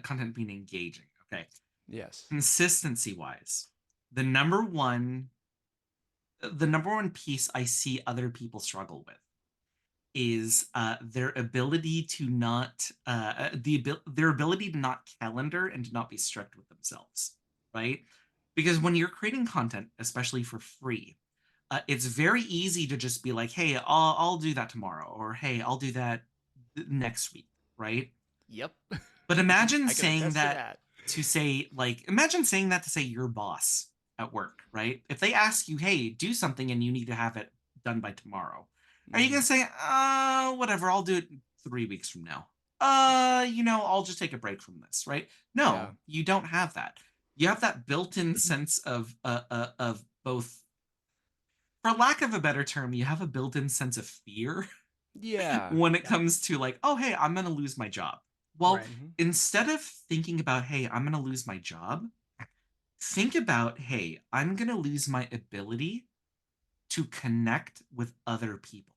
content being engaging. Okay. Yes. Consistency wise, the number one piece I see other people struggle with is their ability to not their ability to not calendar and to not be strict with themselves, right? Because when you're creating content, especially for free, it's very easy to just be like, hey, I'll do that tomorrow, or hey, I'll do that next week, right? Yep. But imagine I can saying attest to that to say, like, imagine saying that to say your boss at work, right? If they ask you, hey, do something and you need to have it done by tomorrow, are you Mhm. gonna say, whatever, I'll do it 3 weeks from now? I'll just take a break from this, right? No, Yeah. you don't have that. You have that built-in sense of both, for lack of a better term, you have a built-in sense of fear Yeah. when it comes to like, oh, hey, I'm gonna lose my job. Well, Right. Mhm. instead of thinking about, hey, I'm gonna lose my job, think about, hey, I'm gonna lose my ability to connect with other people,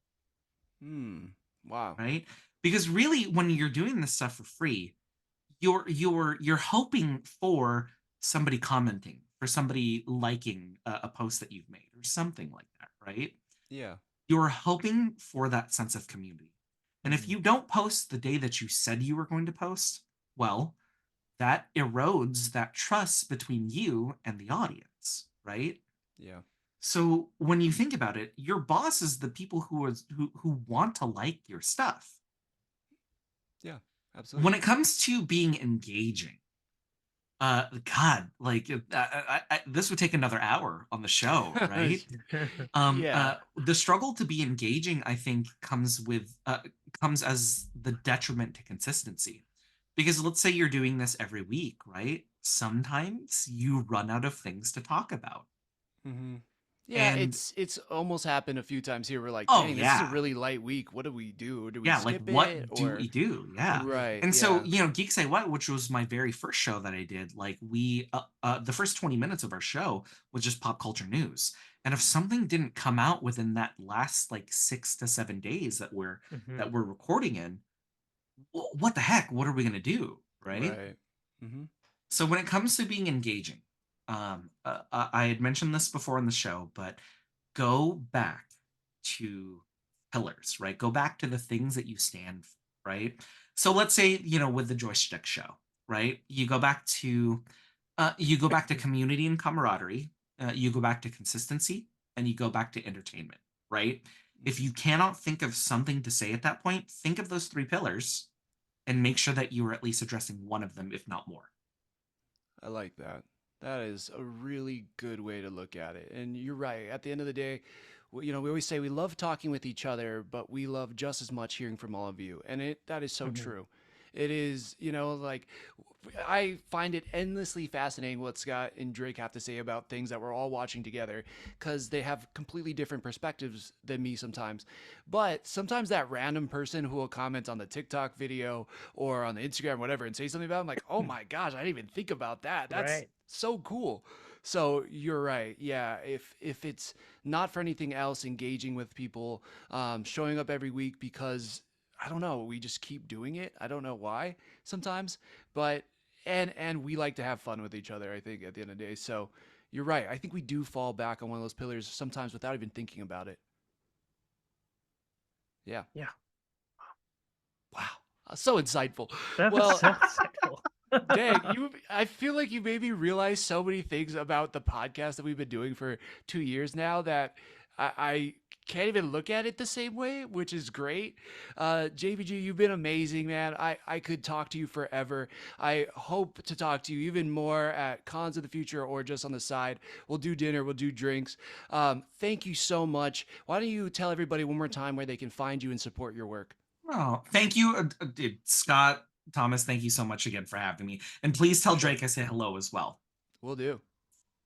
Wow. right? Because really, when you're doing this stuff for free, you're hoping for somebody commenting, for somebody liking a post that you've made, or something like that, right? Yeah. You're hoping for that sense of community. And if Mhm. you don't post the day that you said you were going to post, well, that erodes that trust between you and the audience, right? Yeah. So when you think about it, your boss is the people who want to like your stuff. Yeah, absolutely. When it comes to being engaging, God, like this would take another hour on the show, right? Yeah. The struggle to be engaging, I think, comes as the detriment to consistency. Because let's say you're doing this every week, right? Sometimes you run out of things to talk about. Hmm. Yeah, And it's almost happened a few times here. We're like, oh dang, this is a yeah, really light week. What do we do? Do we yeah, like skip it what do or we do? Yeah. right? And so, Yeah. Geek Say What, which was my very first show that I did, like the first 20 minutes of our show was just pop culture news. And if something didn't come out within that last like 6 to 7 days that we're recording in, what the heck? What are we gonna do? Right? Right. Hmm. So when it comes to being engaging, I had mentioned this before in the show, but go back to pillars, right? Go back to the things that you stand for, right? So let's say, with the joystick show, right? You go back to community and camaraderie, you go back to consistency, and you go back to entertainment, right? If you cannot think of something to say at that point, think of those three pillars and make sure that you are at least addressing one of them, if not more. I like that. That is a really good way to look at it. And you're right. At the end of the day, we always say we love talking with each other, but we love just as much hearing from all of you. And that is so true. It is, like I find it endlessly fascinating what Scott and Drake have to say about things that we're all watching together because they have completely different perspectives than me sometimes. But sometimes that random person who will comment on the TikTok video or on the Instagram, whatever, and say something about it, I'm like, oh my gosh, I didn't even think about that. That's Right. so cool. So you're right. Yeah. If it's not for anything else, engaging with people, showing up every week because I don't know, we just keep doing it. I don't know why sometimes, but and we like to have fun with each other, I think, at the end of the day. So you're right. I think we do fall back on one of those pillars sometimes without even thinking about it. Yeah. Yeah. Wow. So insightful. That was Well, so insightful. dang, I feel like you made me realize so many things about the podcast that we've been doing for 2 years now that I can't even look at it the same way, which is great. JPG, you've been amazing, man. I could talk to you forever. I hope to talk to you even more at cons of the future or just on the side. We'll do dinner, we'll do drinks. Thank you so much. Why don't you tell everybody one more time where they can find you and support your work? Oh, thank you, Scott, Thomas. Thank you so much again for having me. And please tell Drake I say hello as well. We'll do.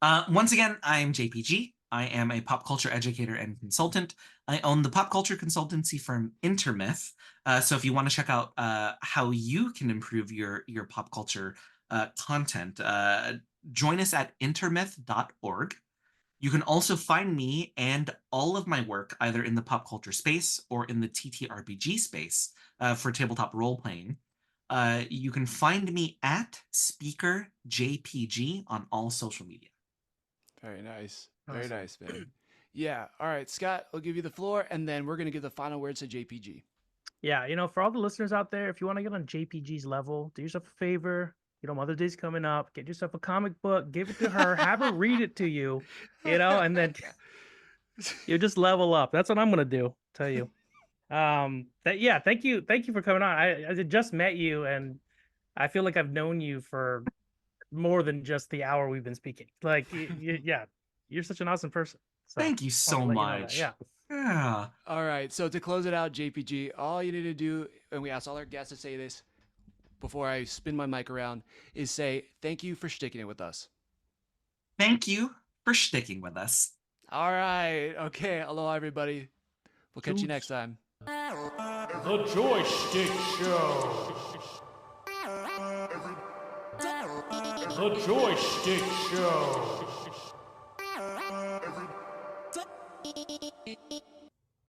Once again, I'm JPG. I am a pop culture educator and consultant. I own the pop culture consultancy firm Intermyth. So if you want to check out how you can improve your pop culture content, join us at intermyth.org. You can also find me and all of my work either in the pop culture space or in the TTRPG space for tabletop role playing. You can find me at Speaker JPG on all social media. Very nice. Very Awesome. nice, man. Yeah. All right, Scott, I'll give you the floor, and then we're going to give the final words to JPG. Yeah, for all the listeners out there, if you want to get on JPG's level, do yourself a favor. Mother's Day's coming up. Get yourself a comic book, give it to her, have her read it to you, and then you just level up. That's what I'm gonna do. Tell you. Thank you for coming on. I just met you, and I feel like I've known you for more than just the hour we've been speaking. Like, you're such an awesome person. So, Thank you so much. Yeah. All right. So to close it out, JPG, all you need to do, and we ask all our guests to say this before I spin my mic around, is say thank you for sticking it with us. Thank you for sticking with us. All right. Okay. Aloha, everybody. We'll catch you next time. The Joystick Show. The Joystick Show.